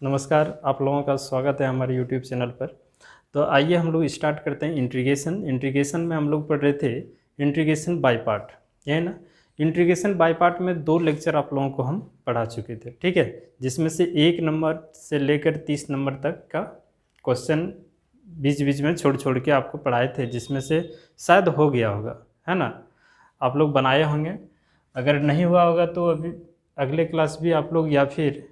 नमस्कार, आप लोगों का स्वागत है हमारे यूट्यूब चैनल पर। तो आइए हम लोग स्टार्ट करते हैं इंटीग्रेशन में हम लोग पढ़ रहे थे इंटीग्रेशन बाय पार्ट, ये है ना। इंटीग्रेशन बाय पार्ट में 2 लेक्चर आप लोगों को हम पढ़ा चुके थे, ठीक है, जिसमें से 1 नंबर से लेकर 30 नंबर तक का क्वेश्चन बीच बीच में छोड़ छोड़ के आपको पढ़ाए थे, जिसमें से शायद हो गया होगा, है ना। आप लोग बनाए होंगे, अगर नहीं हुआ होगा तो अभी अगले क्लास भी आप लोग या फिर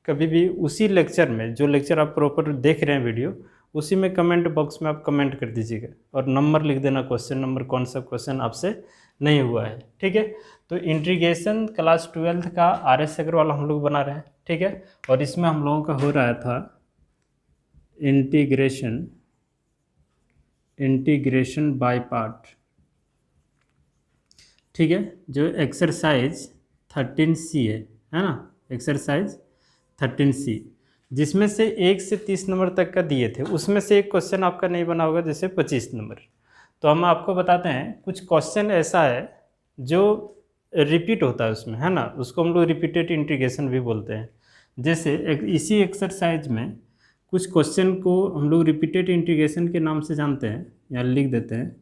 कभी भी उसी लेक्चर में, जो लेक्चर आप प्रॉपर देख रहे हैं वीडियो, उसी में कमेंट बॉक्स में आप कमेंट कर दीजिएगा और नंबर लिख देना, क्वेश्चन नंबर, कौन सा क्वेश्चन आपसे नहीं हुआ है, ठीक है। तो इंटीग्रेशन क्लास 12th का RS अग्रवाल हम लोग बना रहे हैं, ठीक है। और इसमें हम लोगों का हो रहा था इंटीग्रेशन बाय पार्ट, ठीक है, जो एक्सरसाइज 13C है ना, एक्सरसाइज 13C, जिसमें से 1 से 30 नंबर तक का दिए थे। उसमें से एक क्वेश्चन आपका नहीं बना होगा, जैसे 25 नंबर। तो हम आपको बताते हैं कुछ क्वेश्चन ऐसा है जो रिपीट होता है उसमें, है ना, उसको हम लोग रिपीटेड इंटीग्रेशन भी बोलते हैं। जैसे इसी एक्सरसाइज में कुछ क्वेश्चन को हम लोग रिपीटेड इंटीग्रेशन के नाम से जानते हैं, यहाँ लिख देते हैं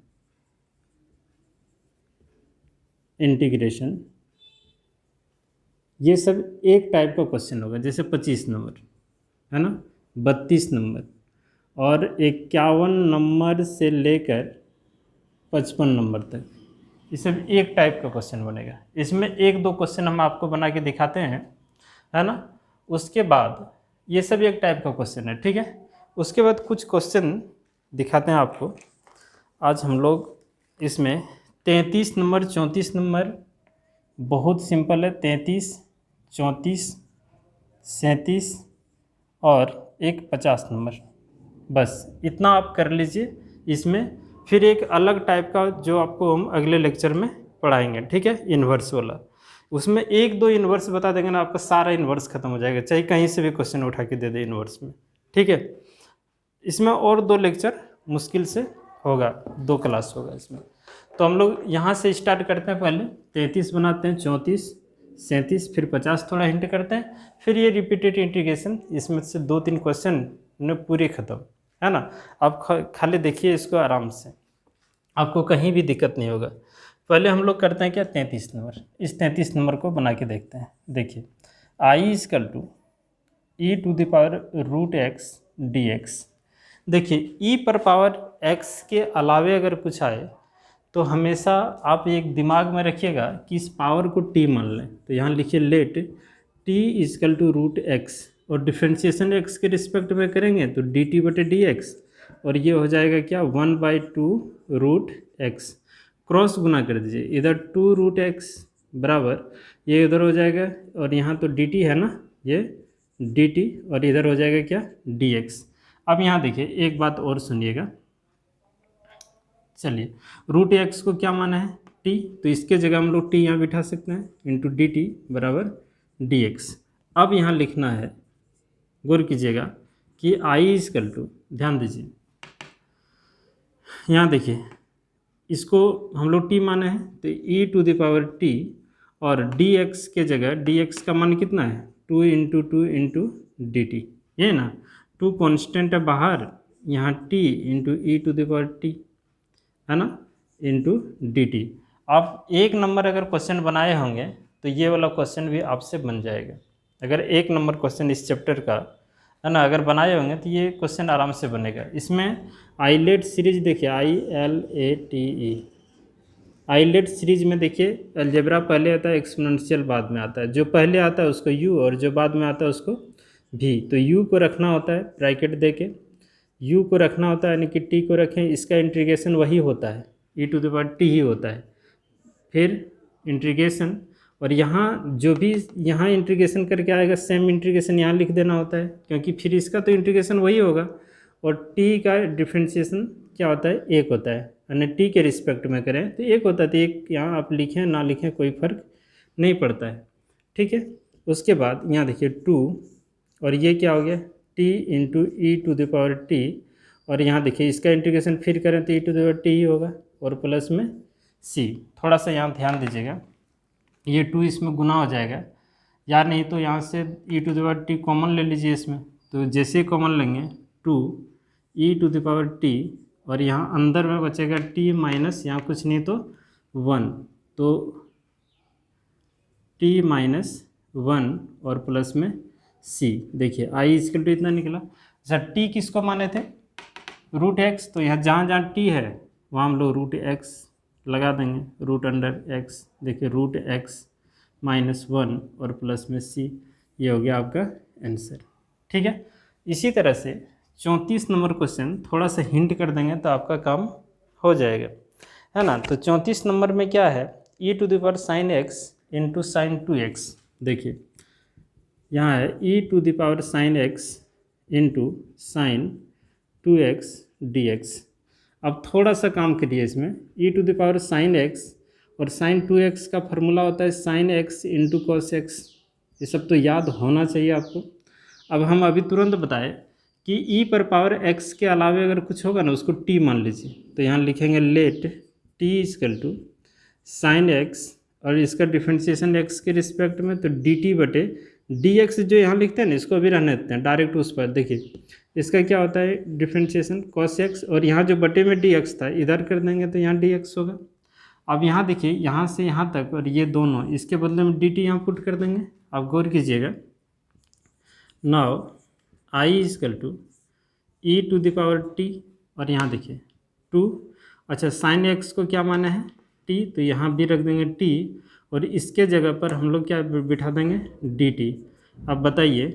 इंटीग्रेशन। ये सब एक टाइप का क्वेश्चन होगा, जैसे 25 नंबर, है ना, 32 नंबर और 51 नंबर से लेकर 55 नंबर तक, ये सब एक टाइप का क्वेश्चन बनेगा। इसमें 1-2 क्वेश्चन हम आपको बना के दिखाते हैं, है ना। उसके बाद ये सब एक टाइप का क्वेश्चन है, ठीक है। उसके बाद कुछ क्वेश्चन दिखाते हैं आपको आज हम लोग। इसमें 33 नंबर, 34 नंबर बहुत सिंपल है, 33, 34, 37 और एक 50 नंबर, बस इतना आप कर लीजिए। इसमें फिर एक अलग टाइप का जो आपको हम अगले लेक्चर में पढ़ाएंगे, ठीक है, इन्वर्स वाला। उसमें 1-2 इन्वर्स बता देंगे ना, आपका सारा इन्वर्स खत्म हो जाएगा, चाहे कहीं से भी क्वेश्चन उठा के दे दे इन्वर्स में, ठीक है। इसमें और 2 लेक्चर मुश्किल से होगा, 2 क्लास होगा इसमें। तो हम लोग यहाँ से स्टार्ट करते हैं, पहले 33 बनाते हैं, 34, 37, फिर 50 थोड़ा हिंट करते हैं, फिर ये रिपीटेड इंटीग्रेशन। इसमें से 2-3 क्वेश्चन ने पूरे ख़त्म, है ना। आप खाली देखिए इसको आराम से, आपको कहीं भी दिक्कत नहीं होगा। पहले हम लोग करते हैं क्या, 33 नंबर। इस 33 नंबर को बना के देखते हैं। देखिए, I=e⁻√x dx। देखिए, e पर पावर x के अलावे अगर पूछा है तो हमेशा आप एक दिमाग में रखिएगा कि इस पावर को t मान लें। तो यहाँ लिखिए लेट t=√x और डिफ्रेंशिएशन x के रिस्पेक्ट में करेंगे तो dt/dx, और ये हो जाएगा क्या, 1/2√x। क्रॉस गुना कर दीजिए, इधर 2√x बराबर ये इधर हो जाएगा, और यहाँ तो dt है ना, ये dt, और इधर हो जाएगा क्या, dx। अब यहाँ देखिए एक बात और सुनिएगा, चलिए, √x को क्या माना है, t, तो इसके जगह हम लोग t यहाँ बिठा सकते हैं, इंटू dt बराबर dx। अब यहाँ लिखना है, गौर कीजिएगा कि I=, ध्यान दीजिए, यहाँ देखिए इसको हम लोग t माने हैं, तो e⁻t, और dx के जगह dx का मान कितना है, 2 × 2 × dt, ये ना, 2 कांस्टेंट है बाहर, यहाँ t × e⁻t, है ना, इंटू dt। आप 1 नंबर अगर क्वेश्चन बनाए होंगे तो ये वाला क्वेश्चन भी आपसे बन जाएगा। अगर 1 नंबर क्वेश्चन इस चैप्टर का, है ना, अगर बनाए होंगे तो ये क्वेश्चन आराम से बनेगा। इसमें आइलेट सीरीज देखिए, ILATE, आइलेट सीरीज में देखिए अलजेब्रा पहले आता है, एक्सपोनेंशियल बाद में आता है। जो पहले आता है उसको u और जो बाद में आता है उसको v। तो u को रखना होता है ब्रैकेट दे के, u को रखना होता है, यानी कि t को रखें, इसका इंटीग्रेशन वही होता है, e⁻t ही होता है। फिर इंटीग्रेशन, और यहाँ जो भी यहाँ इंटीग्रेशन करके आएगा सेम इंटीग्रेशन यहाँ लिख देना होता है, क्योंकि फिर इसका तो इंटीग्रेशन वही होगा। और t का डिफ्रेंशिएशन क्या होता है, 1 होता है, यानी t के रिस्पेक्ट में करें तो 1 होता है, तो 1 यहाँ आप लिखें ना लिखें कोई फ़र्क नहीं पड़ता है, ठीक है। उसके बाद यहाँ देखिए 2, और ये क्या हो गया, t × e⁻t, और यहाँ देखिए इसका इंटीग्रेशन फिर करें तो e⁻t ही होगा, और प्लस में c। थोड़ा सा यहाँ ध्यान दीजिएगा, ये 2 इसमें गुना हो जाएगा, या नहीं तो यहाँ से e⁻t कॉमन ले लीजिए इसमें, तो जैसे कॉमन लेंगे 2e⁻t और यहाँ अंदर में बचेगा t माइनस यहाँ कुछ नहीं तो 1, तो t माइनस 1 और प्लस में c। देखिए i इक्वल टू इतना निकला। अच्छा t किसको माने थे? √x, तो यहाँ जहाँ जहाँ t है वहाँ हम लोग √x लगा देंगे, √x। देखिए √x माइनस 1 और प्लस में c, ये हो गया आपका आंसर। ठीक है, इसी तरह से 34 नंबर क्वेश्चन थोड़ा सा हिंट कर देंगे तो आपका काम हो जाएगा, है ना। तो 34 नंबर में क्या है, e⁻sin x into sine 2x। देखिए यहाँ है e⁻sin x into sine 2x dx। अब थोड़ा सा काम करिए इसमें, e⁻sin x और साइन 2x का फॉर्मूला होता है sin x into cos x। ये सब तो याद होना चाहिए आपको। अब हम अभी तुरंत बताए कि e पर पावर x के अलावे अगर कुछ होगा ना उसको t मान लीजिए, तो यहाँ लिखेंगे let t equal to sine x और इसका डिफ्रेंशिएशन x के रिस्पेक्ट में, तो dt बटे dx जो यहाँ लिखते हैं ना इसको अभी रहने देते हैं, डायरेक्ट उस पर। देखिए इसका क्या होता है डिफ्रेंशिएशन cos x, और यहाँ जो बटे में dx था इधर कर देंगे तो यहाँ dx होगा। अब यहाँ देखिए यहाँ से यहाँ तक और ये दोनों, इसके बदले में dt यहाँ पुट कर देंगे। आप गौर कीजिएगा, now i equal to e⁻t और यहाँ देखिए 2। अच्छा साइन x को क्या माना है t, तो यहाँ भी रख देंगे t और इसके जगह पर हम लोग क्या बिठा देंगे dt। अब बताइए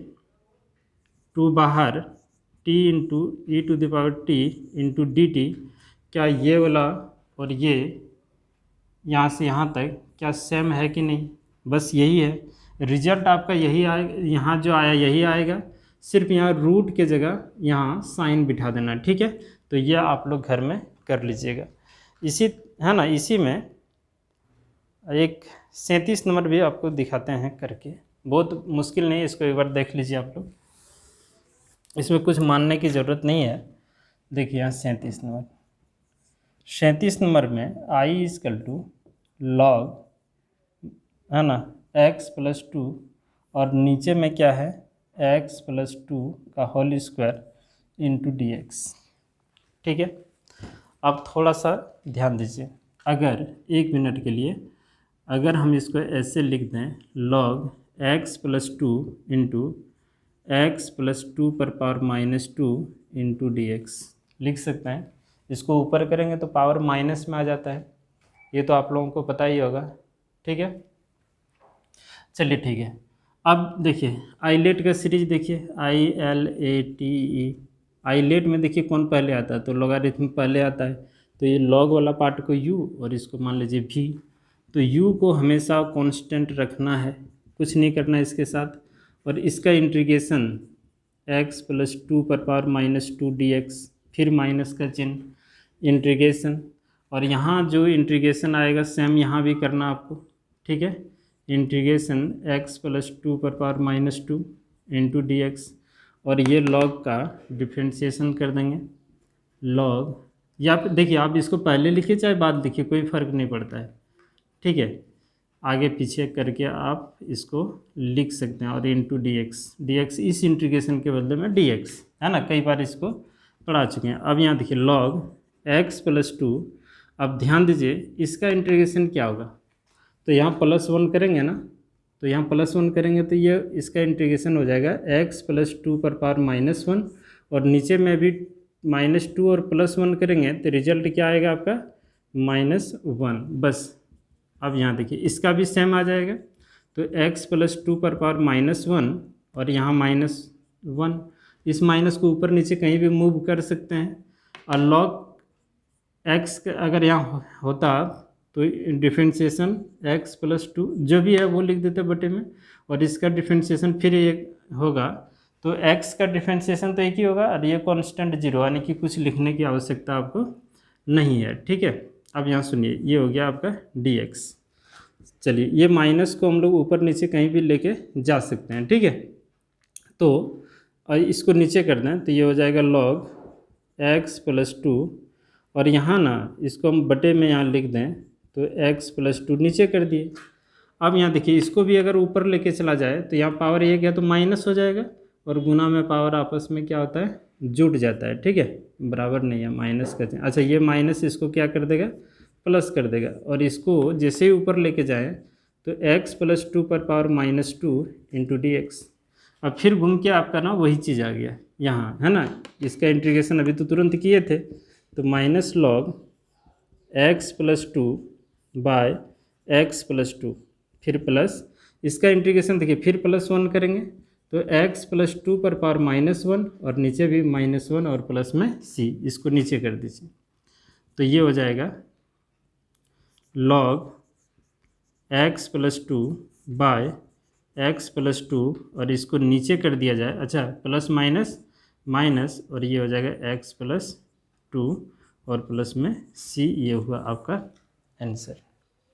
2 बाहर t into e⁻t into dt, क्या ये वाला और ये यहाँ से यहाँ तक क्या सेम है कि नहीं? बस यही है रिजल्ट आपका, यही आए, यहाँ जो आया यही आएगा, सिर्फ यहाँ रूट के जगह यहाँ साइन बिठा देना। ठीक है, तो यह आप लोग घर में कर लीजिएगा। इसी है ना, इसी में एक 37 नंबर भी आपको दिखाते हैं करके, बहुत मुश्किल नहीं है, इसको एक बार देख लीजिए आप लोग, इसमें कुछ मानने की ज़रूरत नहीं है। देखिए यहाँ 37 नंबर में i इक्वल टू लॉग, है ना, x प्लस 2 और नीचे में क्या है x प्लस 2 का होल स्क्वायर इंटू dx। ठीक है, अब थोड़ा सा ध्यान दीजिए, अगर 1 मिनट के लिए अगर हम इसको ऐसे लिख दें log x plus 2 into x plus 2 पर पावर माइनस 2 इंटू dx लिख सकते हैं। इसको ऊपर करेंगे तो पावर माइनस में आ जाता है, ये तो आप लोगों को पता ही होगा। ठीक है, चलिए ठीक है। अब देखिए आइलेट का सीरीज देखिए, ILATE। आइलेट में देखिए कौन पहले आता है, तो लॉगरिथम पहले आता है, तो ये लॉग वाला पार्ट को u और इसको मान लीजिए v। तो u को हमेशा कांस्टेंट रखना है, कुछ नहीं करना है इसके साथ, और इसका इंटीग्रेशन x प्लस 2 पर पावर माइनस 2 dx, फिर माइनस का चिन्ह इंटीग्रेशन, और यहाँ जो इंटीग्रेशन आएगा सेम यहाँ भी करना आपको। ठीक है, इंटीग्रेशन x प्लस 2 पर पावर माइनस 2 इंटू dx, और ये लॉग का डिफ्रेंशिएशन कर देंगे लॉग, या देखिए आप इसको पहले लिखिए चाहे बाद लिखिए, कोई फ़र्क नहीं पड़ता है। ठीक है, आगे पीछे करके आप इसको लिख सकते हैं, और इंटू dx इस इंटीग्रेशन के बदले में dx, है ना, कई बार इसको पढ़ा चुके हैं। अब यहाँ देखिए लॉग x प्लस 2, अब ध्यान दीजिए इसका इंटीग्रेशन क्या होगा, तो यहाँ प्लस 1 करेंगे ना, तो यहाँ प्लस 1 करेंगे तो ये इसका इंटीग्रेशन हो जाएगा x प्लस 2 पर पावर माइनस 1, और नीचे में भी माइनस 2 और प्लस 1 करेंगे तो रिजल्ट क्या आएगा आपका -1। बस अब यहाँ देखिए इसका भी सेम आ जाएगा, तो x प्लस 2 पर पावर -1 और यहाँ -1, इस माइनस को ऊपर नीचे कहीं भी मूव कर सकते हैं, और लॉग x अगर यहाँ होता तो डिफ्रेंशिएशन x प्लस 2 जो भी है वो लिख देते बटे में, और इसका डिफ्रेंशिएशन फिर एक होगा, तो x का डिफ्रेंशिएशन तो एक ही होगा, और ये कांस्टेंट 0, यानी कि कुछ लिखने की आवश्यकता आपको नहीं है। ठीक है, अब यहाँ सुनिए, ये हो गया आपका dx। चलिए ये माइनस को हम लोग ऊपर नीचे कहीं भी लेके जा सकते हैं। ठीक है, तो इसको नीचे कर दें तो ये हो जाएगा लॉग x प्लस 2, और यहाँ ना इसको हम बटे में यहाँ लिख दें तो x प्लस 2 नीचे कर दिए। अब यहाँ देखिए इसको भी अगर ऊपर लेके चला जाए तो यहाँ पावर 1 है तो माइनस हो जाएगा, और गुना में पावर आपस में क्या होता है, जुट जाता है, ठीक है, बराबर नहीं है, माइनस का चिन्ह। अच्छा, ये माइनस इसको क्या कर देगा, प्लस कर देगा, और इसको जैसे ही ऊपर लेके जाएं तो x + 2 पर पावर -2 इंटू dx। अब फिर घूम के आपका ना वही चीज़ आ गया यहाँ, है ना। इसका इंटीग्रेशन अभी तो तुरंत किए थे, तो -log x + 2 बाय x + 2, फिर प्लस इसका इंटीग्रेशन देखिए, फिर +1 करेंगे तो x + 2 पर पावर -1, और नीचे भी -1 और प्लस में c, इसको नीचे कर दीजिए, तो ये हो जाएगा log x + 2 बाय x + 2, और इसको नीचे कर दिया जाए, अच्छा प्लस माइनस माइनस, और ये हो जाएगा x + 2 और प्लस में c, ये हुआ आपका आंसर,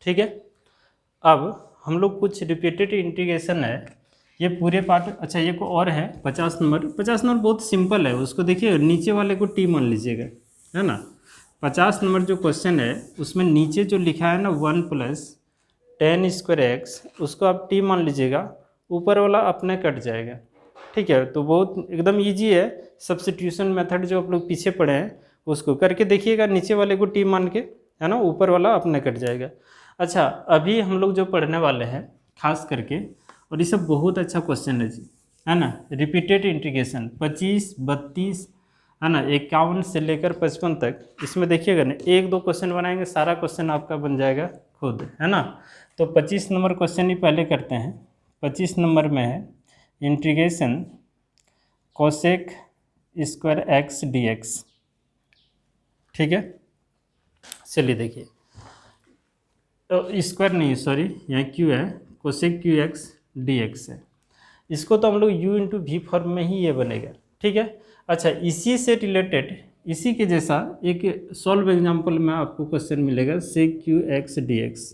ठीक है। अब हम लोग कुछ रिपीटेड इंटीग्रेशन है, ये पूरे पार्ट, अच्छा ये को और है 50 नंबर। 50 नंबर बहुत सिंपल है, उसको देखिए नीचे वाले को t मान लीजिएगा, है ना। 50 नंबर जो क्वेश्चन है उसमें नीचे जो लिखा है ना 1 + tan² x, उसको आप t मान लीजिएगा, ऊपर वाला अपने कट जाएगा, ठीक है। तो बहुत एकदम इजी है, सब्स्टिट्यूशन मेथड जो आप लोग पीछे पढ़े हैं उसको करके देखिएगा, नीचे वाले को t मान के, है ना, ऊपर वाला अपने कट जाएगा। अच्छा, अभी हम लोग जो पढ़ने वाले हैं खास करके, और ये सब बहुत अच्छा क्वेश्चन है जी, है ना, रिपीटेड इंटीग्रेशन 25, 32, है ना, 51 से लेकर 55 तक, इसमें देखिएगा ना 1-2 क्वेश्चन बनाएंगे, सारा क्वेश्चन आपका बन जाएगा खुद, है ना। तो 25 नंबर क्वेश्चन ही पहले करते हैं। 25 नंबर में है इंटीग्रेशन cosec² x dx, ठीक है। चलिए देखिए, तो स्क्वायर नहीं, सॉरी यहाँ q है, cosec x dx है, इसको तो हम लोग u × v फॉर्म में ही ये बनेगा, ठीक है। अच्छा, इसी से रिलेटेड, इसी के जैसा एक सॉल्व एग्जांपल में आपको क्वेश्चन मिलेगा sec x dx।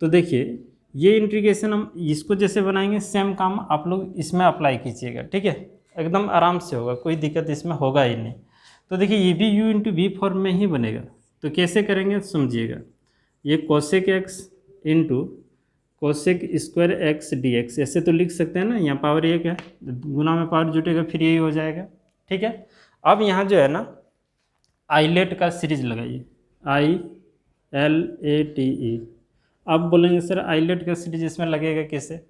तो देखिए ये इंटीग्रेशन हम इसको जैसे बनाएंगे, सेम काम आप लोग इसमें अप्लाई कीजिएगा, ठीक है, एकदम आराम से होगा, कोई दिक्कत इसमें होगा ही नहीं। तो देखिए ये भी u × v फॉर्म में ही बनेगा, तो कैसे करेंगे समझिएगा। ये cosec x × cosec² x dx, ऐसे तो लिख सकते हैं ना, यहाँ पावर 1 है, गुना में पावर जुटेगा, फिर यही हो जाएगा, ठीक है। अब यहाँ जो है ना आइलेट का सीरीज लगाइए, ILATE। अब बोलेंगे सर आइलेट का सीरीज इसमें लगेगा कैसे,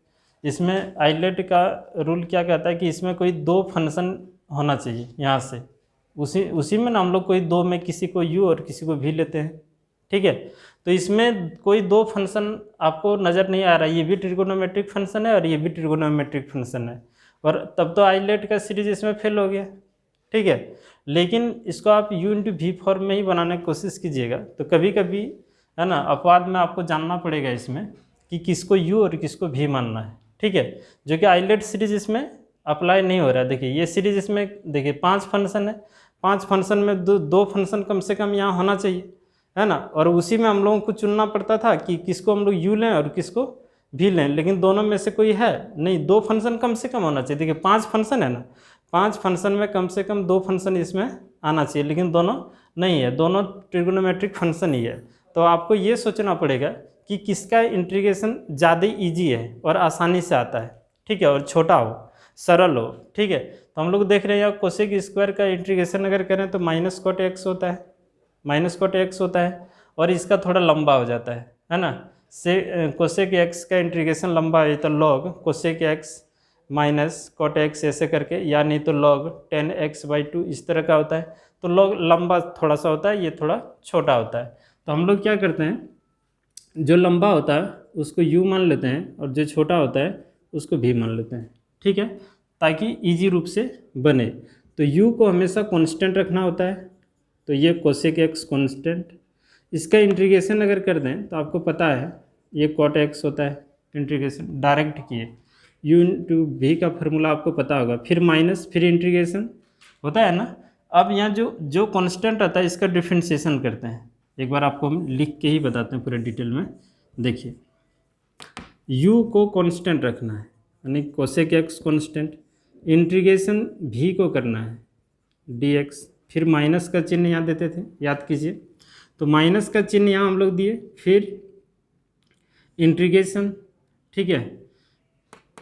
इसमें आइलेट का रूल क्या कहता है कि इसमें कोई 2 फंक्शन होना चाहिए, यहाँ से उसी में ना हम लोग कोई 2 में किसी को u और किसी को v लेते हैं, ठीक है। तो इसमें कोई 2 फंक्शन आपको नज़र नहीं आ रहा है, ये भी ट्रिगोनोमेट्रिक फंक्शन है और ये भी ट्रिगोनोमेट्रिक फंक्शन है, और तब तो आइलेट का सीरीज इसमें फेल हो गया, ठीक है। लेकिन इसको आप u × v फॉर्म में ही बनाने की कोशिश कीजिएगा, तो कभी कभी, है ना, अपवाद में आपको जानना पड़ेगा इसमें कि किसको u और किसको v मानना है, ठीक है, जो कि आइलेट सीरीज इसमें अप्लाई नहीं हो रहा है। देखिए ये सीरीज इसमें देखिए 5 फंक्शन है, 5 फंक्शन में 2 फंक्शन कम से कम यहाँ होना चाहिए, है ना, और उसी में हम लोगों को चुनना पड़ता था कि किसको हम लोग u लें और किसको v लें, लेकिन दोनों में से कोई है नहीं, 2 फंक्शन कम से कम होना चाहिए। देखिए 5 फंक्शन है ना, 5 फंक्शन में कम से कम 2 फंक्शन इसमें आना चाहिए, लेकिन दोनों नहीं है, दोनों ट्रिगोनोमेट्रिक फंक्शन ही है। तो आपको ये सोचना पड़ेगा कि किसका इंटीग्रेशन ज़्यादा इजी है और आसानी से आता है, ठीक है, और छोटा हो, सरल हो, ठीक है। तो हम लोग देख रहे हैं cosec² का इंटीग्रेशन अगर करें तो -cot x होता है, -cot x होता है, और इसका थोड़ा लंबा हो जाता है ना, से cosec x का इंटीग्रेशन लंबा है तो log cosec x -cot x ऐसे करके, या नहीं तो log tan x/2 इस तरह का होता है। तो log लंबा थोड़ा सा होता है, ये थोड़ा छोटा होता है। तो हम लोग क्या करते हैं, जो लंबा होता है उसको u मान लेते हैं और जो छोटा होता है उसको v मान लेते हैं, ठीक है, ताकि इजी रूप से बने। तो u को हमेशा कांस्टेंट रखना होता है, तो ये cosec x कांस्टेंट, इसका इंटीग्रेशन अगर कर दें तो आपको पता है ये cot x होता है, इंटीग्रेशन डायरेक्ट किए, u × v का फार्मूला आपको पता होगा, फिर माइनस, फिर इंटीग्रेशन होता है ना। अब यहाँ जो कांस्टेंट आता है इसका डिफरेंशिएशन करते हैं, एक बार आपको हम लिख के ही बताते हैं पूरे डिटेल में। देखिए u को कांस्टेंट रखना है, यानी cosec x constant, integration v को करना है dx, फिर माइनस का चिन्ह यहाँ देते थे, याद कीजिए, तो माइनस का चिन्ह यहाँ हम लोग दिए, फिर इंटीग्रेशन, ठीक है,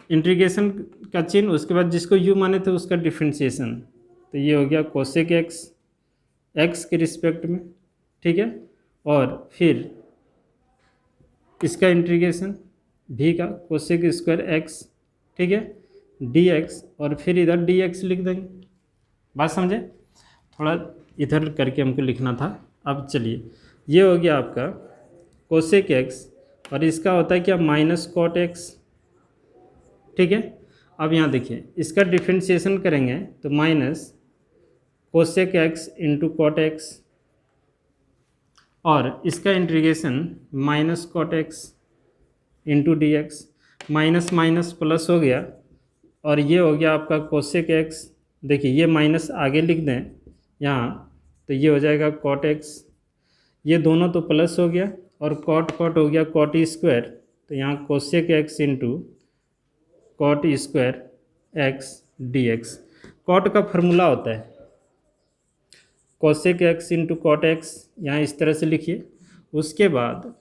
इंटीग्रेशन का चिन्ह, उसके बाद जिसको u माने थे उसका डिफ्रेंशिएशन, तो ये हो गया कोसेक एक्स, एक्स के रिस्पेक्ट में, ठीक है। और फिर इसका इंटीग्रेशन भी का कोसेक स्क्वायर एक्स, ठीक है, डी एक्स, और फिर इधर डी एक्स लिख देंगे। बात समझे? थोड़ा इधर करके हमको लिखना था। अब चलिए, ये हो गया आपका कोसेक एक्स, और इसका होता है क्या, माइनस कॉट एक्स, ठीक है। अब यहाँ देखिए, इसका डिफ्रेंशिएशन करेंगे तो minus cosec x into cot x, और इसका integration minus cot x into d x, minus minus plus हो गया, और ये हो गया आपका कोसेक एक्स। देखिए ये माइनस आगे लिख दें यहाँ, तो ये हो जाएगा कॉट एक्स, ये दोनों तो प्लस हो गया, और कॉट कॉट हो गया कॉट स्क्वायर, तो यहाँ cosec x into cot square x d x. Cot का फॉर्मूला होता है cosec x into cot x, यहाँ इस तरह से लिखिए। उसके बाद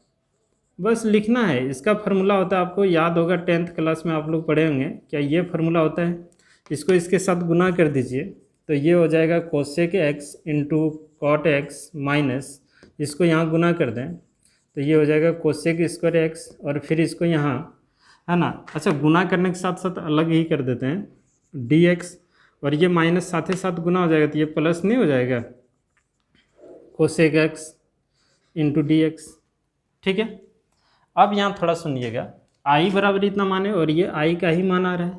बस लिखना है, इसका फार्मूला होता है, आपको याद होगा 10th क्लास में आप लोग पढ़े होंगे क्या, ये फार्मूला होता है। इसको इसके साथ गुना कर दीजिए, तो ये हो जाएगा cosec x into cot x minus, इसको यहाँ गुना कर दें तो ये हो जाएगा कोसेक स्क्वायर एक्स, और फिर इसको यहाँ, है ना, अच्छा गुना करने के साथ साथ अलग ही कर देते हैं डी एक्स, और ये माइनस साथ ही साथ गुना हो जाएगा, तो ये प्लस नहीं हो जाएगा cosec x into d x, ठीक है। अब यहाँ थोड़ा सुनिएगा, आई बराबर इतना माने और ये आई का ही मान आ रहा है।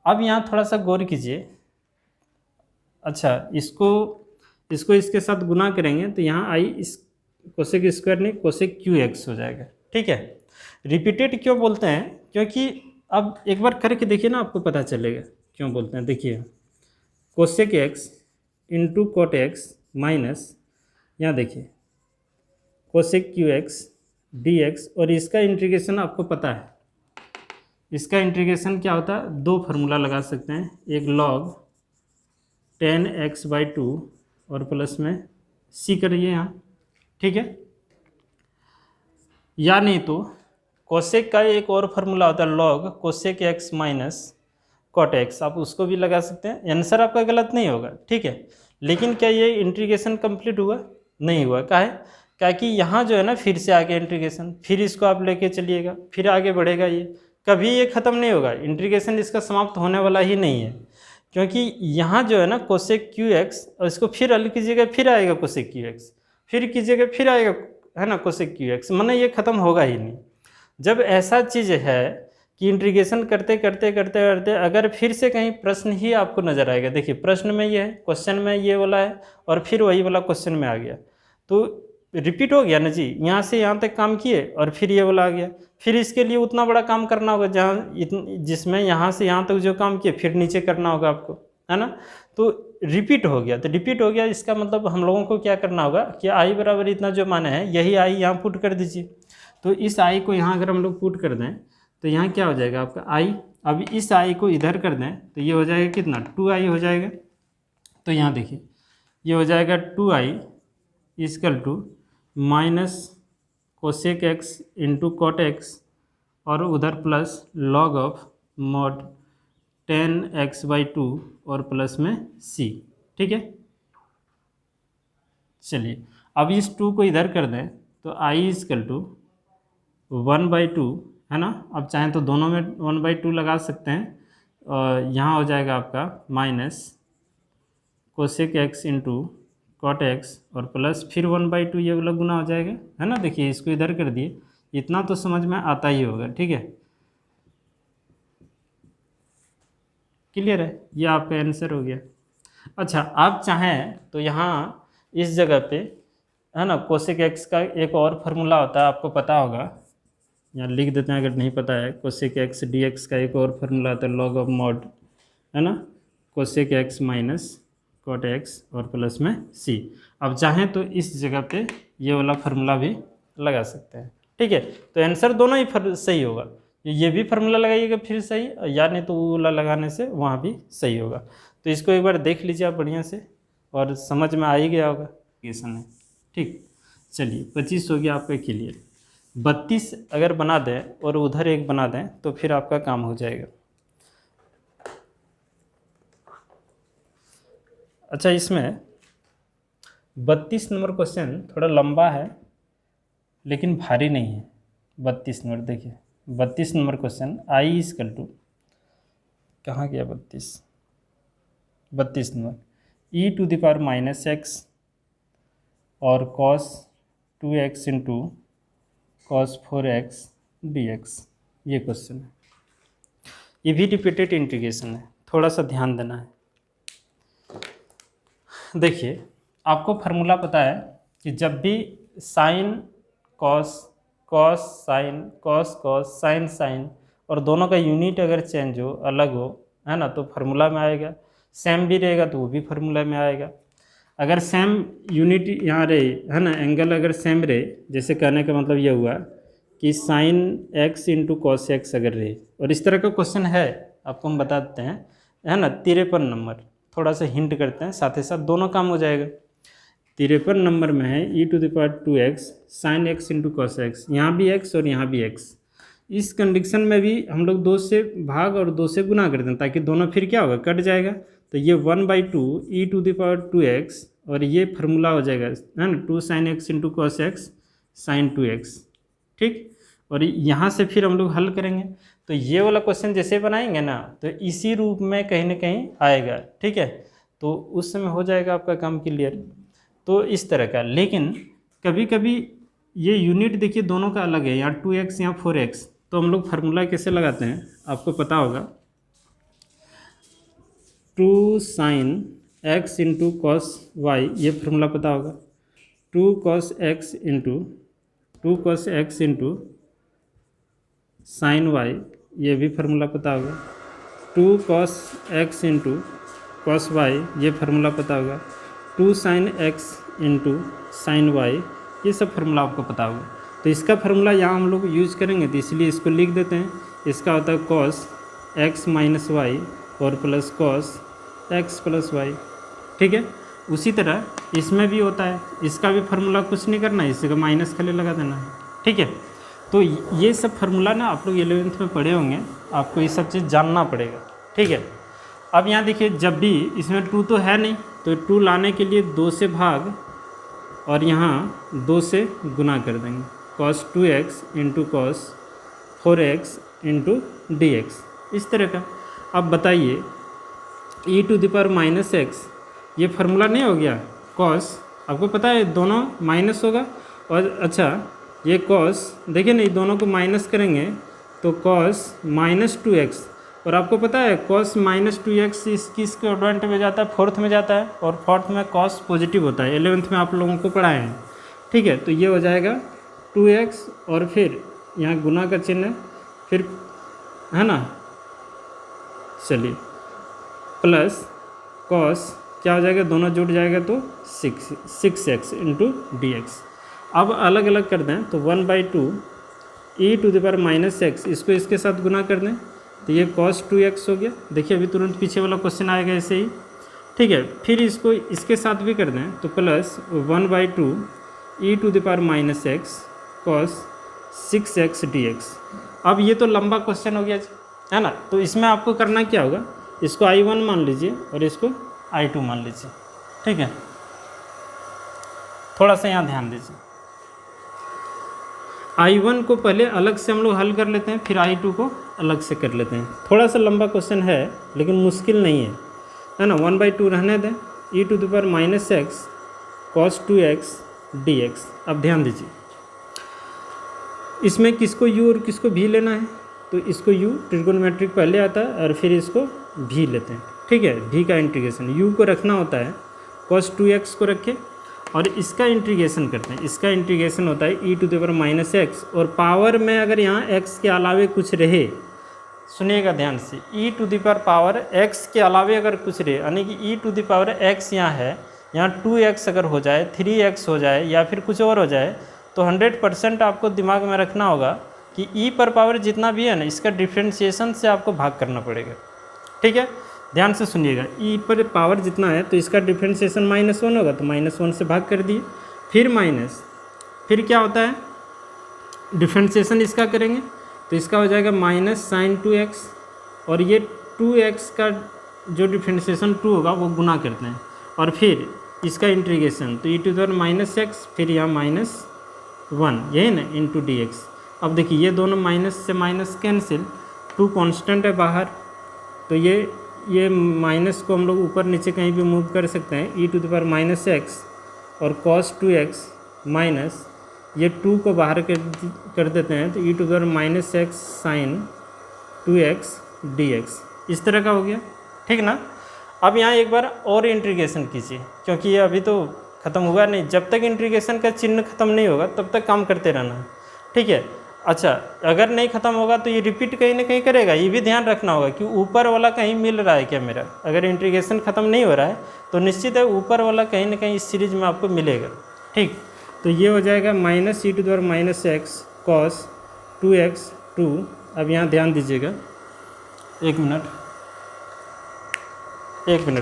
अब यहाँ थोड़ा सा गौर कीजिए, अच्छा इसको इसके साथ गुना करेंगे तो यहाँ आई इस कोसेक स्क्वायर नहीं कोसेक क्यू एक्स हो जाएगा, ठीक है। रिपीटेड क्यों बोलते हैं, क्योंकि अब एक बार करके देखिए ना, आपको पता चलेगा क्यों बोलते हैं। देखिए cosec x into cot x minus, यहाँ देखिए cosec cube x d x, और इसका इंटीग्रेशन आपको पता है, इसका इंटीग्रेशन क्या होता है, दो फार्मूला लगा सकते हैं, एक लॉग 10x/2 और प्लस में c करिए यहाँ, ठीक है। या नहीं तो कोसेक का एक और फार्मूला होता है log cosec x minus cot x, आप उसको भी लगा सकते हैं। आंसर आपका गलत नहीं होगा, ठीक है। लेकिन क्या ये इंटीग्रेशन कंप्लीट हुआ? नहीं हुआ। क्या है, क्या कि यहाँ जो है ना फिर से आगे इंटीग्रेशन, फिर इसको आप लेके चलिएगा, फिर आगे बढ़ेगा, ये कभी ये ख़त्म नहीं होगा, इंटीग्रेशन इसका समाप्त होने वाला ही नहीं है। क्योंकि यहाँ जो है ना कोसेक क्यू एक्स, और इसको फिर हल कीजिएगा फिर आएगा कोसेक क्यू एक्स, फिर कीजिएगा फिर आएगा, है ना, कोसेक क्यू एक्स, माने ये ख़त्म होगा ही नहीं। जब ऐसा चीज़ है कि इंटीग्रेशन करते करते करते करते अगर फिर से कहीं प्रश्न ही आपको नज़र आएगा, देखिए प्रश्न में ये है, क्वेश्चन में ये वाला है, और फिर वही वाला क्वेश्चन में आ गया, तो रिपीट हो गया ना जी, यहाँ से यहाँ तक काम किए और फिर ये वाला आ गया, फिर इसके लिए उतना बड़ा काम करना होगा जहाँ जिसमें यहाँ से यहाँ तक जो काम किए फिर नीचे करना होगा आपको, है ना। तो रिपीट हो गया, तो रिपीट हो गया, इसका मतलब हम लोगों को क्या करना होगा कि आई बराबर इतना जो माने है यही आई यहाँ पुट कर दीजिए। तो इस आई को यहाँ अगर हम लोग पुट कर दें तो यहाँ क्या हो जाएगा आपका आई, अब इस आई को इधर कर दें तो ये हो जाएगा कितना, 2i हो जाएगा। तो यहाँ देखिए ये हो जाएगा 2i equal to minus cosec x into cot x, और उधर plus log of mod 10x/2 और प्लस में c, ठीक है। चलिए अब इस 2 को इधर कर दें तो i इक्वल टू 1/2, है ना। अब चाहें तो दोनों में 1/2 लगा सकते हैं, और यहाँ हो जाएगा आपका minus cosec x into cot x और प्लस फिर 1/2, ये वाला गुना हो जाएगा, है ना। देखिए इसको इधर कर दिए, इतना तो समझ में आता ही होगा, ठीक है, क्लियर है, ये आपका आंसर हो गया। अच्छा आप चाहें तो यहाँ इस जगह पे, है ना, कोसेक एक्स का एक और फार्मूला होता है, आपको पता होगा, यहाँ लिख देते हैं अगर नहीं पता है। कोसेक एक्स डी एक्स का एक और फार्मूला होता है लॉग ऑफ मॉड, है ना, cosec x minus cot x और प्लस में c। अब चाहें तो इस जगह पे ये वाला फार्मूला भी लगा सकते हैं, ठीक है। तो आंसर दोनों ही सही होगा, ये भी फार्मूला लगाइएगा फिर सही, या नहीं तो वो वाला लगाने से वहाँ भी सही होगा। तो इसको एक बार देख लीजिए आप बढ़िया से, और समझ में आ ही गया होगा क्वेश्चन है, ठीक। चलिए 25 हो गया आपका क्लियर। 32 अगर बना दें और उधर एक बना दें तो फिर आपका काम हो जाएगा। अच्छा, इसमें 32 नंबर क्वेश्चन थोड़ा लंबा है लेकिन भारी नहीं है। 32 नंबर देखिए, 32 number question I equal to, कहाँ गया 32 number, e to the power minus x और cos 2x into cos 4x dx, ये क्वेश्चन है। ये भी रिपीटेड इंटीग्रेशन है, थोड़ा सा ध्यान देना है। देखिए, आपको फार्मूला पता है कि जब भी sine cos, cos sine, cos cos, sine sine, और दोनों का यूनिट अगर चेंज हो, अलग हो, है ना, तो फार्मूला में आएगा। सेम भी रहेगा तो वो भी फार्मूला में आएगा। अगर सेम यूनिट यहाँ रहे, है ना, एंगल अगर सेम रहे, जैसे कहने का मतलब ये हुआ कि sign x into cos x अगर रहे, और इस तरह का क्वेश्चन है, आपको हम बता देते हैं, है ना, 53 नंबर, थोड़ा सा हिंट करते हैं, साथ ही साथ दोनों काम हो जाएगा। 53 नंबर में है e to the power 2x sine x into cos x, यहाँ भी x और यहाँ भी x। इस कंडीशन में भी हम लोग 2 से भाग और 2 से गुना कर दें, ताकि दोनों फिर क्या होगा, कट जाएगा। तो ये 1/2 e to the power 2x, और ये फार्मूला हो जाएगा, है ना, 2 sine x into cos x sine 2x, ठीक। और यहाँ से फिर हम लोग हल करेंगे, तो ये वाला क्वेश्चन जैसे बनाएंगे ना, तो इसी रूप में कहीं ना कहीं आएगा, ठीक है। तो उस समय हो जाएगा आपका काम क्लियर। तो इस तरह का, लेकिन कभी कभी ये यूनिट देखिए दोनों का अलग है, यहाँ 2x यहाँ 4x, तो हम लोग फार्मूला कैसे लगाते हैं आपको पता होगा, 2 sine x into cos y, ये फार्मूला पता होगा। 2 cos x into sine y, ये भी फार्मूला पता होगा। 2 cos x into cos y, ये फार्मूला पता होगा। 2 sine x into sine y, ये सब फार्मूला आपको पता होगा। तो इसका फार्मूला यहाँ हम लोग यूज करेंगे, तो इसलिए इसको लिख देते हैं। इसका होता है कॉस एक्स माइनस वाई और plus cos x plus y, ठीक है। उसी तरह इसमें भी होता है, इसका भी फार्मूला कुछ नहीं करना है, इसका माइनस खाली लगा देना है, ठीक है। तो ये सब फार्मूला ना आप लोग 11th में पढ़े होंगे, आपको ये सब चीज़ जानना पड़ेगा, ठीक है। अब यहाँ देखिए, जब भी इसमें 2 तो है नहीं, तो 2 लाने के लिए 2 से भाग और यहाँ 2 से गुना कर देंगे, cos 2x into cos 4x into dx, इस तरह का। अब बताइए, e to the power minus x, ये फार्मूला नहीं हो गया, cos, आपको पता है दोनों माइनस होगा, और अच्छा ये cos, देखिए नहीं, दोनों को माइनस करेंगे तो cos माइनस 2x, और आपको पता है cos माइनस 2x किस क्वाड्रेंट में जाता है, 4th में जाता है, और 4th में cos पॉजिटिव होता है, 11th में आप लोगों को पढ़ाए हैं, ठीक है। तो ये हो जाएगा 2x, और फिर यहाँ गुना का चिन्ह है, फिर, है ना, चलिए, प्लस cos क्या हो जाएगा, दोनों जुड़ जाएगा तो 6x इंटू dx। अब अलग अलग कर दें तो 1/2 e to the power minus x, इसको इसके साथ गुना कर दें तो ये cos 2x हो गया। देखिए अभी तुरंत पीछे वाला क्वेश्चन आएगा ऐसे ही, ठीक है। फिर इसको इसके साथ भी कर दें तो plus 1/2 e to the power minus x cos 6x dx। अब ये तो लंबा क्वेश्चन हो गया, है ना। तो इसमें आपको करना क्या होगा, इसको I1 मान लीजिए और इसको I2 मान लीजिए, ठीक है। थोड़ा सा यहाँ ध्यान दीजिए, I1 को पहले अलग से हम लोग हल कर लेते हैं, फिर I2 को अलग से कर लेते हैं। थोड़ा सा लंबा क्वेश्चन है लेकिन मुश्किल नहीं है ना। 1/2 रहने दें, e to the power minus x cos 2x dx। अब ध्यान दीजिए, इसमें किसको u और किसको v लेना है, तो इसको u ट्रिगोनोमेट्रिक पहले आता है और फिर इसको v लेते हैं, ठीक है। v का इंटीग्रेशन, u को रखना होता है, cos 2x को रखें और इसका इंटीग्रेशन करते हैं। इसका इंटीग्रेशन होता है e to the power minus x, और पावर में अगर यहाँ x के अलावे कुछ रहे, सुनिएगा ध्यान से, ई टू द पावर x के अलावे अगर कुछ रहे, यानी कि ई टू द पावर x यहाँ है, यहाँ 2x अगर हो जाए, 3x हो जाए या फिर कुछ और हो जाए, तो 100% आपको दिमाग में रखना होगा कि ई पर पावर जितना भी है ना, इसका डिफ्रेंशिएशन से आपको भाग करना पड़ेगा, ठीक है। ध्यान से सुनिएगा, ई पर पावर जितना है तो इसका डिफ्रेंशिएशन -1 होगा, तो -1 से भाग कर दिए, फिर माइनस, फिर क्या होता है, डिफ्रेंशिएशन इसका करेंगे तो इसका हो जाएगा माइनस साइन 2x, और ये 2x का जो डिफ्रेंशिएशन 2 होगा वो गुना करते हैं, और फिर इसका इंटीग्रेशन, तो e to the power minus x, फिर यहाँ -1, यही ना, इंटू डी एक्स। अब देखिए ये दोनों माइनस से माइनस कैंसिल, 2 कांस्टेंट है बाहर, तो ये माइनस को हम लोग ऊपर नीचे कहीं भी मूव कर सकते हैं, e to the power minus x और cos 2x माइनस ये 2 को बाहर कर देते हैं, तो e to the power minus x sine 2x dx इस तरह का हो गया, ठीक ना। अब यहाँ एक बार और इंटीग्रेशन कीजिए, क्योंकि ये अभी तो ख़त्म हुआ नहीं, जब तक इंटीग्रेशन का चिन्ह खत्म नहीं होगा तब तक काम करते रहना है, ठीक है। अच्छा, अगर नहीं ख़त्म होगा तो ये रिपीट कहीं ना कहीं करेगा, ये भी ध्यान रखना होगा कि ऊपर वाला कहीं मिल रहा है क्या मेरा। अगर इंटीग्रेशन ख़त्म नहीं हो रहा है तो निश्चित है ऊपर वाला कहीं ना कहीं इस सीरीज में आपको मिलेगा, ठीक। तो ये हो जाएगा minus e to the power minus x cos 2x 2। अब यहाँ ध्यान दीजिएगा, एक मिनट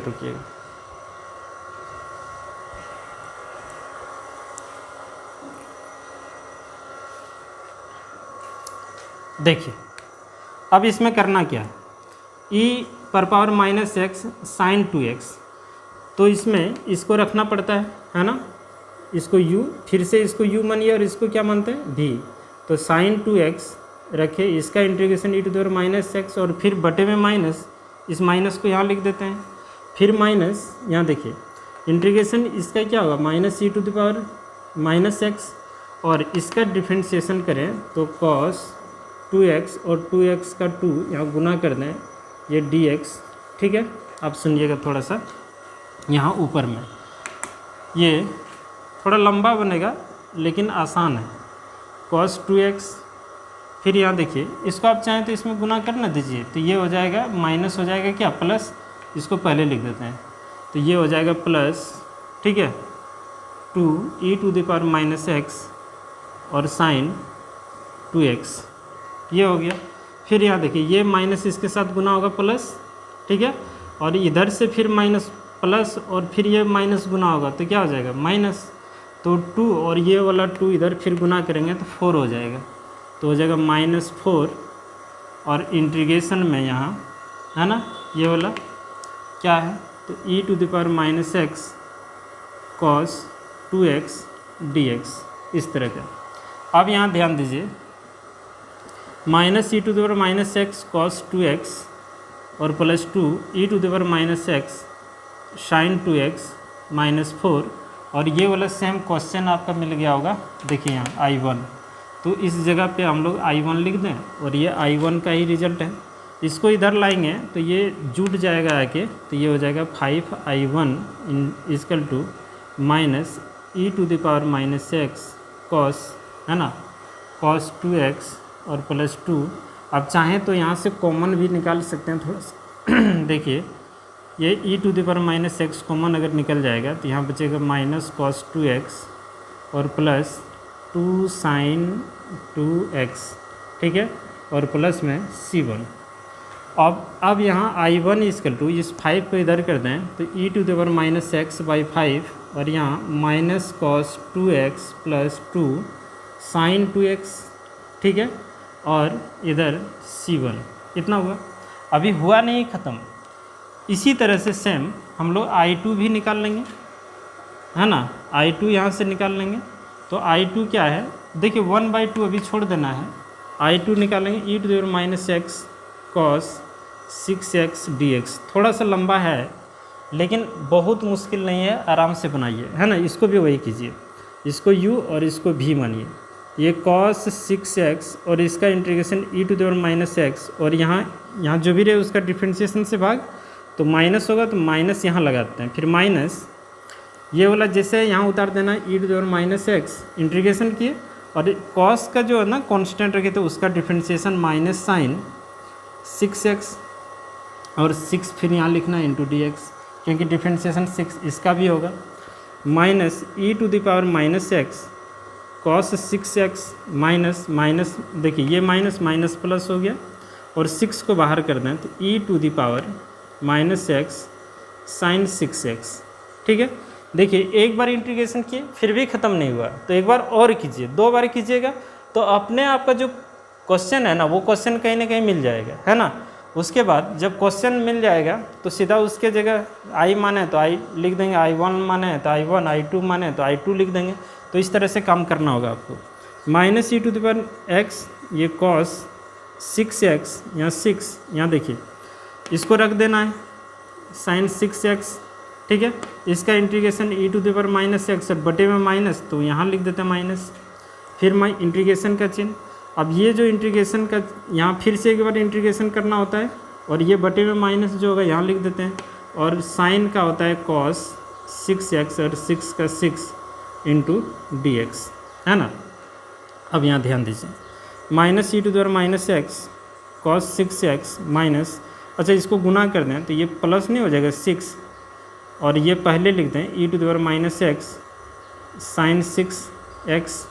रुकिएगा। देखिए अब इसमें करना क्या है, e पर power minus x sine 2x, तो इसमें इसको रखना पड़ता है ना, इसको u, फिर से इसको u मानिए और इसको क्या मानते हैं v, तो साइन 2x रखे, इसका integration e to the power minus x और फिर बटे में माइनस, इस माइनस को यहाँ लिख देते हैं, फिर माइनस, यहाँ देखिए इंटीग्रेशन इसका क्या होगा minus e to the power minus x और इसका डिफ्रेंशिएशन करें तो cos 2x और 2x का 2 यहाँ गुना कर दें, ये dx, ठीक है। अब सुनिएगा थोड़ा सा, यहाँ ऊपर में ये थोड़ा लंबा बनेगा लेकिन आसान है, cos 2x, फिर यहाँ देखिए इसको आप चाहें तो इसमें गुना कर ना दीजिए, तो ये हो जाएगा माइनस हो जाएगा क्या प्लस, इसको पहले लिख देते हैं, तो ये हो जाएगा प्लस, ठीक है, 2e to the power minus x और साइन 2x, ये हो गया। फिर यहाँ देखिए ये माइनस इसके साथ गुना होगा प्लस, ठीक है, और इधर से फिर माइनस प्लस और फिर ये माइनस गुना होगा तो क्या हो जाएगा माइनस, तो 2 और ये वाला 2 इधर फिर गुना करेंगे तो 4 हो जाएगा, तो हो जाएगा -4 और इंटीग्रेशन में यहाँ है ना ये वाला क्या है, तो e to the power minus x cos 2x dx इस तरह का। अब यहाँ ध्यान दीजिए, minus e to the power minus x cos 2x और plus 2 e to the power minus x sine 2x -4, और ये वाला सेम क्वेश्चन आपका मिल गया होगा, देखिए यहाँ I1, तो इस जगह पे हम लोग I1 लिख दें और ये I1 का ही रिजल्ट है, इसको इधर लाएंगे तो ये जुट जाएगा आके, तो ये हो जाएगा 5I1 equal to minus e to the power minus x cos, है ना, cos 2x और प्लस 2। अब चाहें तो यहाँ से कॉमन भी निकाल सकते हैं थोड़ा सा देखिए ये e to the power minus x common अगर निकल जाएगा तो यहाँ बचेगा माइनस cos 2x और प्लस 2 साइन 2x, ठीक है, और प्लस में C1। अब यहाँ I1 इक्वल टू इस 5 को इधर कर दें तो e to the power minus x by 5 और यहाँ minus cos 2x plus 2 sine 2x, ठीक है, और इधर C1, इतना हुआ। अभी हुआ नहीं ख़त्म, इसी तरह से सेम हम लोग I2 भी निकाल लेंगे, है ना, I2 यहाँ से निकाल लेंगे, तो I2 क्या है, देखिए 1/2 अभी छोड़ देना है, I2 निकालेंगे e to the power minus x cos 6x dx, थोड़ा सा लंबा है लेकिन बहुत मुश्किल नहीं है, आराम से बनाइए, है ना, इसको भी वही कीजिए, इसको u और इसको v मानिए, ये cos 6x और इसका integration e to the power minus x और यहाँ जो भी रहे उसका डिफ्रेंशिएशन से भाग, तो माइनस होगा तो माइनस यहाँ लगाते हैं, फिर माइनस ये वाला जैसे यहाँ उतार देना e to the power minus x, integration किए और cos का जो है ना कांस्टेंट रखे तो उसका डिफ्रेंशिएशन माइनस साइन 6x और 6 फिर यहाँ लिखना इंटू dx, क्योंकि डिफ्रेंशिएशन 6 इसका भी होगा, minus e to the power minus x cos 6x minus minus, देखिए ये माइनस माइनस प्लस हो गया और 6 को बाहर कर दें तो e to the power minus x sine 6x, ठीक है। देखिए एक बार इंटीग्रेशन किए फिर भी ख़त्म नहीं हुआ तो एक बार और कीजिए, 2 बार कीजिएगा तो अपने आप का जो क्वेश्चन है ना वो क्वेश्चन कहीं ना कहीं मिल जाएगा, है ना। उसके बाद जब क्वेश्चन मिल जाएगा तो सीधा उसके जगह आई माने तो आई लिख देंगे, I1 माने तो I1, I2 माने तो I2 लिख देंगे। तो इस तरह से काम करना होगा आपको। Minus e to the power x, ये कॉस 6x, यहाँ 6, यहाँ देखिए इसको रख देना है साइन 6x, ठीक है। इसका integration e to the power minus x, बटे में माइनस तो यहाँ लिख देते हैं माइनस, फिर मैं इंटीग्रेशन का चिन्ह। अब ये जो इंटीग्रेशन का यहाँ फिर से एक बार इंटीग्रेशन करना होता है, और ये बटे में माइनस जो होगा यहाँ लिख देते हैं, और साइन का होता है कॉस 6x और 6 का 6 इंटू डी एक्स, है ना। अब यहाँ ध्यान दीजिए, minus e to the power minus x cos 6x minus, अच्छा इसको गुना कर दें तो ये प्लस नहीं हो जाएगा 6, और ये पहले लिख दें e to the power minus x sine 6x,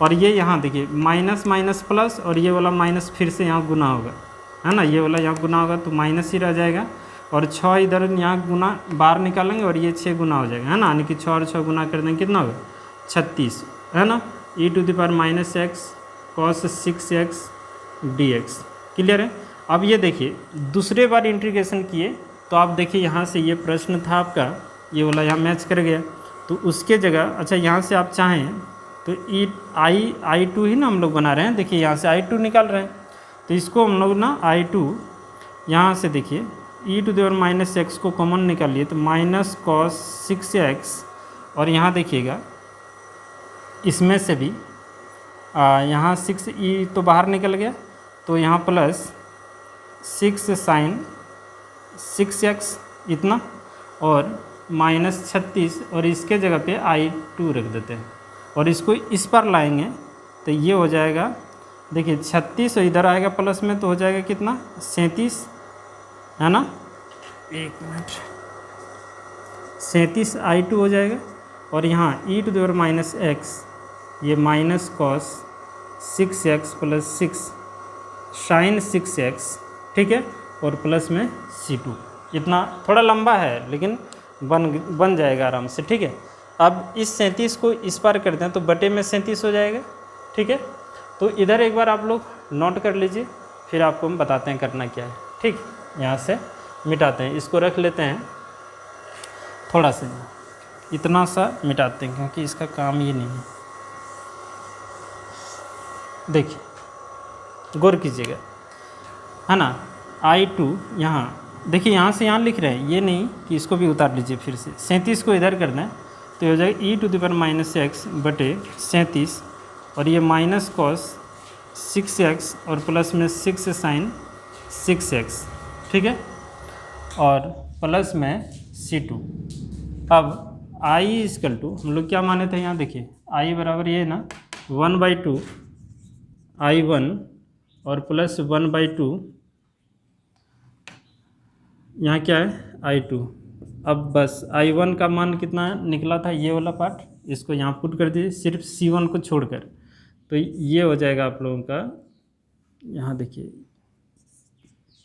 और ये यहाँ देखिए माइनस माइनस प्लस, और ये वाला माइनस फिर से यहाँ गुना होगा, है ना, ये वाला यहाँ गुना होगा तो माइनस ही रह जाएगा, और 6 इधर यहाँ गुना बाहर निकालेंगे और ये 6 गुना हो जाएगा, है ना, यानी कि 6 और 6 गुना कर देंगे कितना होगा 36, है ना। E to the power minus x cos 6x dx, clear है। अब ये देखिए दूसरे बार इंटीग्रेशन किए तो आप देखिए यहाँ से ये प्रश्न था आपका, ये वाला यहाँ मैच कर गया, तो उसके जगह अच्छा यहाँ से आप चाहें तो I2 ही ना हम लोग बना रहे हैं, देखिए यहाँ से I2 निकाल रहे हैं, तो इसको हम लोग ना I2 यहाँ से देखिए e to the power minus x को कॉमन निकालिए तो माइनस कॉस 6x, और यहाँ देखिएगा इसमें से भी यहाँ 6 ई तो बाहर निकल गया, तो यहाँ प्लस 6 साइन 6x इतना, और माइनस 36, और इसके जगह पे I2 रख देते हैं, और इसको इस पर लाएंगे तो ये हो जाएगा, देखिए 36 और इधर आएगा प्लस में तो हो जाएगा कितना 37, है ना, एक मिनट 37 I2 हो जाएगा, और यहाँ e to the power minus x ये minus cos 6x plus 6 sine 6x, ठीक है, और प्लस में C2, इतना थोड़ा लंबा है लेकिन बन जाएगा आराम से, ठीक है। अब इस 37 को इस पार करते हैं तो बटे में 37 हो जाएगा, ठीक है। तो इधर एक बार आप लोग नोट कर लीजिए, फिर आपको हम बताते हैं करना क्या है, ठीक। यहाँ से मिटाते हैं, इसको रख लेते हैं थोड़ा सा, इतना सा मिटाते हैं क्योंकि इसका काम ये नहीं है। देखिए गौर कीजिएगा, है ना, I2 यहाँ देखिए यहाँ से यहाँ लिख रहे हैं, ये नहीं कि इसको भी उतार लीजिए, फिर से 37 को इधर कर दें तो हो जाएगा e to the power minus x बटे 37, और ये माइनस कॉस 6x और प्लस में 6 साइन 6x, ठीक है, और प्लस में C2। अब I इक्वल टू हम लोग क्या माने थे, यहाँ देखिए I बराबर ये ना 1/2 I1 और प्लस 1/2 यहाँ क्या है I2। अब बस I1 का मान कितना निकला था, ये वाला पार्ट, इसको यहाँ पुट कर दीजिए सिर्फ C1 को छोड़कर, तो ये हो जाएगा आप लोगों का, यहाँ देखिए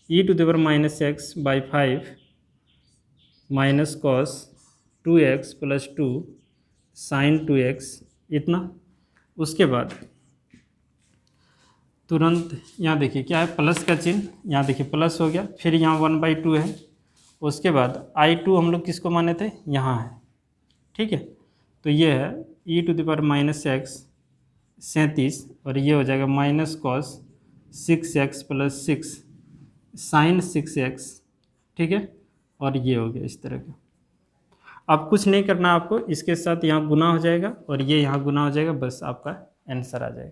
e to the power minus x by 5 minus cos 2x plus 2 sine 2x इतना। उसके बाद तुरंत यहाँ देखिए क्या है, प्लस का चिन्ह, यहाँ देखिए प्लस हो गया, फिर यहाँ 1/2 है। उसके बाद I2 हम लोग किसको माने थे, यहाँ है, ठीक है, तो ये है e to the power minus x 37, और ये हो जाएगा minus cos 6x plus 6 sine 6x, ठीक है, और ये हो गया इस तरह का। अब कुछ नहीं करना आपको, इसके साथ यहाँ गुना हो जाएगा और ये यहाँ गुना हो जाएगा, बस आपका आंसर आ जाएगा,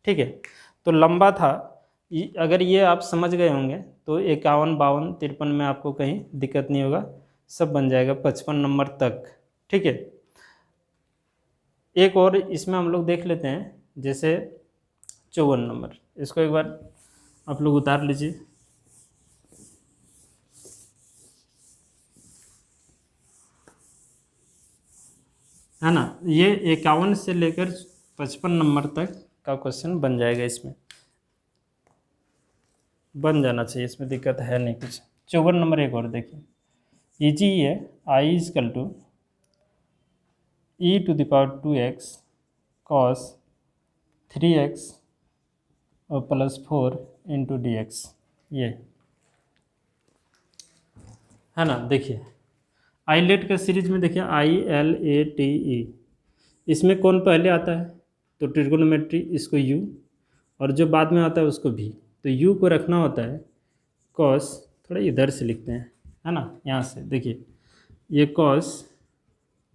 ठीक है। तो लंबा था, अगर ये आप समझ गए होंगे तो 51, 52, 53 में आपको कहीं दिक्कत नहीं होगा, सब बन जाएगा 55 नंबर तक, ठीक है। एक और इसमें हम लोग देख लेते हैं, जैसे 54 नंबर, इसको एक बार आप लोग उतार लीजिए, है ना, ये 51 से लेकर 55 नंबर तक का क्वेश्चन बन जाएगा, इसमें बन जाना चाहिए, इसमें दिक्कत है नहीं कुछ। 54 नंबर एक और देखिए, ईजी है, I equal to e to the power 2x cos 3x और प्लस 4 इंटू डी एक्स, ये है ना। देखिए आईलेट का सीरीज में देखिए ILATE, इसमें कौन पहले आता है, तो ट्रिगोनोमेट्री, इसको U, और जो बाद में आता है उसको V। तो U को रखना होता है कॉस, थोड़ा इधर से लिखते हैं, है ना, यहाँ से देखिए ये कॉस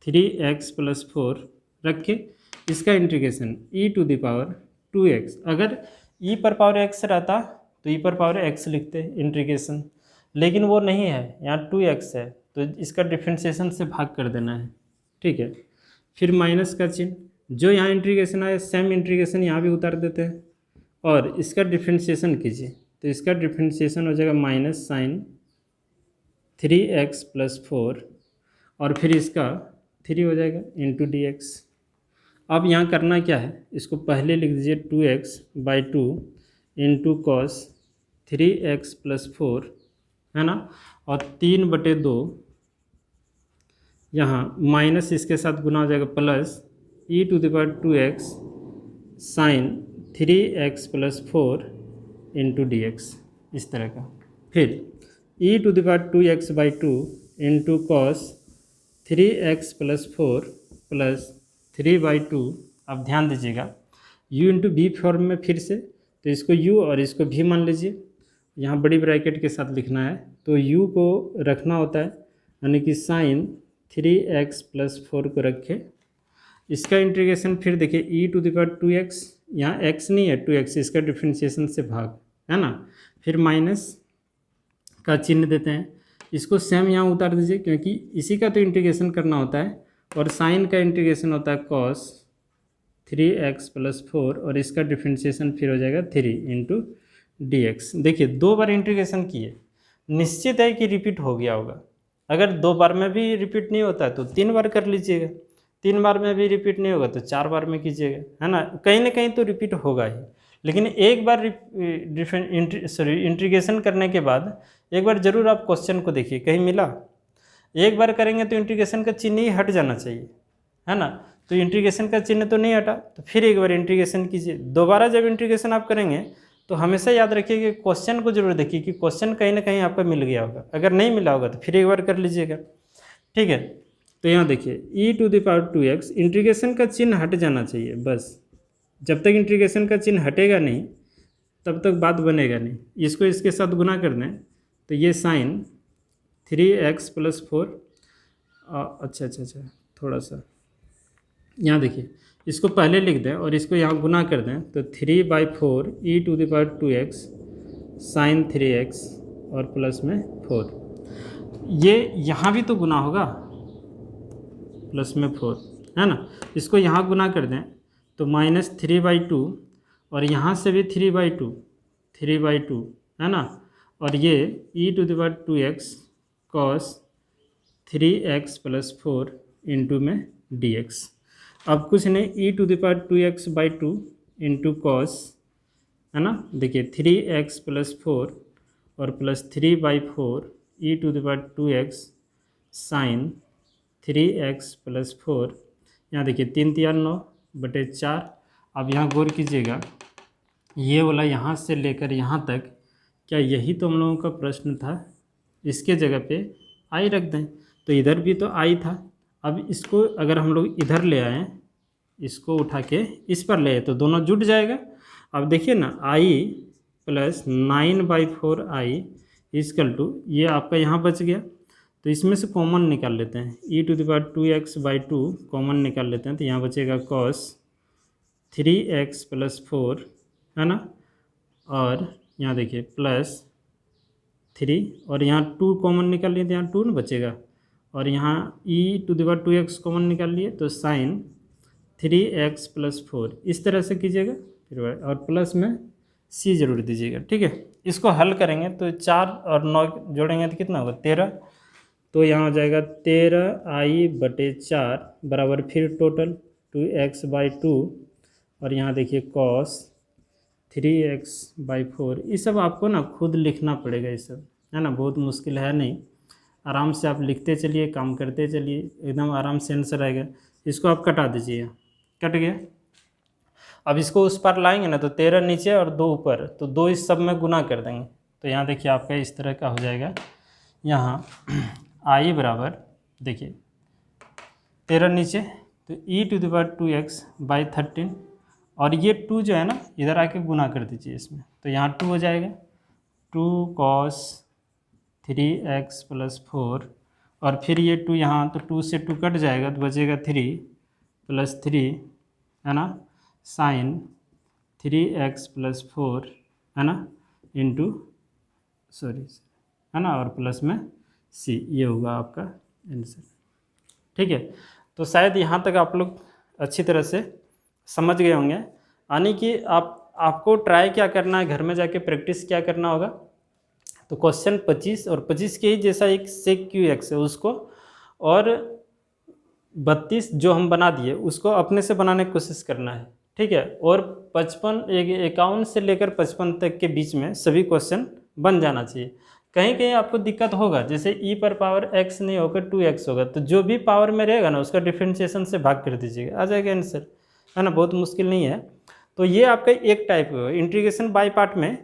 3x + 4 रख के इसका इंटीग्रेशन e⁻² x, अगर e⁻x रहता तो e⁻x लिखते इंटीग्रेशन, लेकिन वो नहीं है, यहाँ 2x है, तो इसका डिफ्रेंशिएशन से भाग कर देना है, ठीक है। फिर माइनस का चिन्ह, जो यहाँ इंटीग्रेशन आया सेम इंटीग्रेशन यहाँ भी उतार देते हैं, और इसका डिफ्रेंशिएशन कीजिए, तो इसका डिफ्रेंशिएशन हो जाएगा माइनस साइन 3x + 4, और फिर इसका 3 हो जाएगा इंटू dx। अब यहाँ करना क्या है, इसको पहले लिख दीजिए 2x/2 इंटू कॉस 3x + 4, है ना, और 3/2, यहाँ माइनस इसके साथ गुना हो जाएगा plus e⁻²x sign 3x + 4 into dx, इस तरह का। फिर e⁻²x/2 into cos 3x + 4 plus 3/2, अब ध्यान दीजिएगा u इंटू v फॉर्म में फिर से, तो इसको u और इसको v मान लीजिए, यहाँ बड़ी ब्रैकेट के साथ लिखना है, तो u को रखना होता है, यानी कि साइन 3x + 4 को रखे, इसका इंटीग्रेशन फिर देखिए e⁻²x, यहाँ x नहीं है 2x, इसका डिफ्रेंशिएशन से भाग, है ना, फिर माइनस का चिन्ह देते हैं, इसको सेम यहाँ उतार दीजिए, क्योंकि इसी का तो इंटीग्रेशन करना होता है, और साइन का इंटीग्रेशन होता है कॉस 3x + 4, और इसका डिफ्रेंशिएशन फिर हो जाएगा 3 इंटू dx। देखिए 2 बार इंटीग्रेशन किए, निश्चित है कि रिपीट हो गया होगा, अगर 2 बार में भी रिपीट नहीं होता है तो 3 बार कर लीजिएगा, 3 बार में भी रिपीट नहीं होगा तो 4 बार में कीजिएगा, है ना, कहीं ना कहीं तो रिपीट होगा ही। लेकिन एक बार इंटीग्रेशन करने के बाद एक बार ज़रूर आप क्वेश्चन को देखिए, कहीं मिला, एक बार करेंगे तो इंटीग्रेशन का चिन्ह ही हट जाना चाहिए, है ना, तो इंटीग्रेशन का चिन्ह तो नहीं हटा, तो फिर एक बार इंटीग्रेशन कीजिए। दोबारा जब इंटीग्रेशन आप करेंगे तो हमेशा याद रखिए कि क्वेश्चन को जरूर देखिए कि क्वेश्चन कहीं ना कहीं आपका मिल गया होगा, अगर नहीं मिला होगा तो फिर एक बार कर लीजिएगा, ठीक है। तो यहाँ देखिए e⁻²x, इंटीग्रेशन का चिन्ह हट जाना चाहिए बस, जब तक इंटीग्रेशन का चिन्ह हटेगा नहीं तब तक बात बनेगा नहीं। इसको इसके साथ गुना कर दें तो ये साइन 3x + 4, अच्छा थोड़ा सा यहाँ देखिए, इसको पहले लिख दें और इसको यहाँ गुना कर दें, तो 3/4 e⁻²x साइन 3x और प्लस में 4, ये यहाँ भी तो गुना होगा प्लस में 4, है ना, इसको यहाँ गुना कर दें तो -3/2, और यहाँ से भी 3/2, है ना, और ये e⁻²x cos 3x + 4 इंटू में dx। अब कुछ नहीं, e⁻²x/2 इंटू कॉस, है ना, देखिए 3x + 4 और प्लस 3/4 e⁻²x साइन 3x + 4, यहाँ देखिए 3 × 9/4। अब यहाँ गौर कीजिएगा, ये वाला यहाँ से लेकर यहाँ तक, क्या यही तो हम लोगों का प्रश्न था, इसके जगह पे आई रख दें, तो इधर भी तो आई था। अब इसको अगर हम लोग इधर ले आएँ, इसको उठा के इस पर ले आए तो दोनों जुट जाएगा। अब देखिए ना, i + 9/4i = ये आपका यहाँ बच गया, तो इसमें से कॉमन निकाल लेते हैं, e⁻²x/2 कॉमन निकाल लेते हैं, तो यहाँ बचेगा cos 3x + 4, है ना, और यहाँ देखिए प्लस 3, और यहाँ 2 कॉमन निकाल लिए तो यहाँ 2 ना बचेगा, और यहाँ e⁻²x कॉमन निकाल लिए तो साइन 3x + 4, इस तरह से कीजिएगा फिर, और प्लस में c जरूर दीजिएगा, ठीक है। इसको हल करेंगे तो 4 और 9 जोड़ेंगे तो कितना होगा 13, तो यहाँ हो जाएगा 13i/4 बराबर फिर टोटल 2x/2, और यहाँ देखिए cos 3x/4। ये सब आपको ना खुद लिखना पड़ेगा, ये सब, है ना, बहुत मुश्किल है नहीं, आराम से आप लिखते चलिए, काम करते चलिए, एकदम आराम से आंसर आएगा। इसको आप कटा दीजिए, कट गया। अब इसको उस पर लाएंगे ना तो 13 नीचे और 2 ऊपर, तो 2 इस सब में गुना कर देंगे, तो यहाँ देखिए आपका इस तरह का हो जाएगा। यहाँ i बराबर देखिए 13 नीचे, तो e⁻²x/13, और ये 2 जो है ना इधर आके गुना कर दीजिए इसमें, तो यहाँ 2 हो जाएगा, 2 cos 3x + 4, और फिर ये 2 यहाँ, तो 2 से 2 कट जाएगा तो बचेगा 3 + 3 है ना, sin 3x + 4 है ना, इंटू सॉरी है ना, और प्लस में c, ये होगा आपका आंसर। ठीक है, तो शायद यहाँ तक आप लोग अच्छी तरह से समझ गए होंगे। यानी कि आपको ट्राई क्या करना है, घर में जाके प्रैक्टिस क्या करना होगा, तो क्वेश्चन 25 और 25 के ही जैसा एक sec QX है उसको, और 32 जो हम बना दिए उसको अपने से बनाने की कोशिश करना है। ठीक है, और 51 से लेकर 55 तक के बीच में सभी क्वेश्चन बन जाना चाहिए। कहीं कहीं आपको दिक्कत होगा, जैसे e⁻x नहीं होकर 2x होगा, तो जो भी पावर में रहेगा ना उसका डिफ्रेंशिएशन से भाग कर दीजिएगा, आ जाएगा आंसर, है ना, बहुत मुश्किल नहीं है। तो ये आपका एक टाइप का इंटीग्रेशन बाय पार्ट में।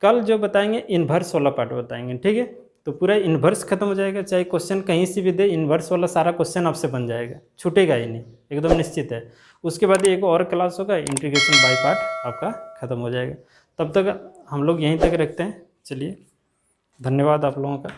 कल जो बताएंगे इन्वर्स वाला पार्ट बताएंगे। ठीक है, तो पूरा इन्वर्स खत्म हो जाएगा, चाहे क्वेश्चन कहीं से भी दे, इन्वर्स वाला सारा क्वेश्चन आपसे बन जाएगा, छूटेगा ही नहीं, एकदम निश्चित है। उसके बाद एक और क्लास होगा, इंटीग्रेशन बाय पार्ट आपका खत्म हो जाएगा। तब तक हम लोग यहीं तक रखते हैं। चलिए, धन्यवाद आप लोगों का।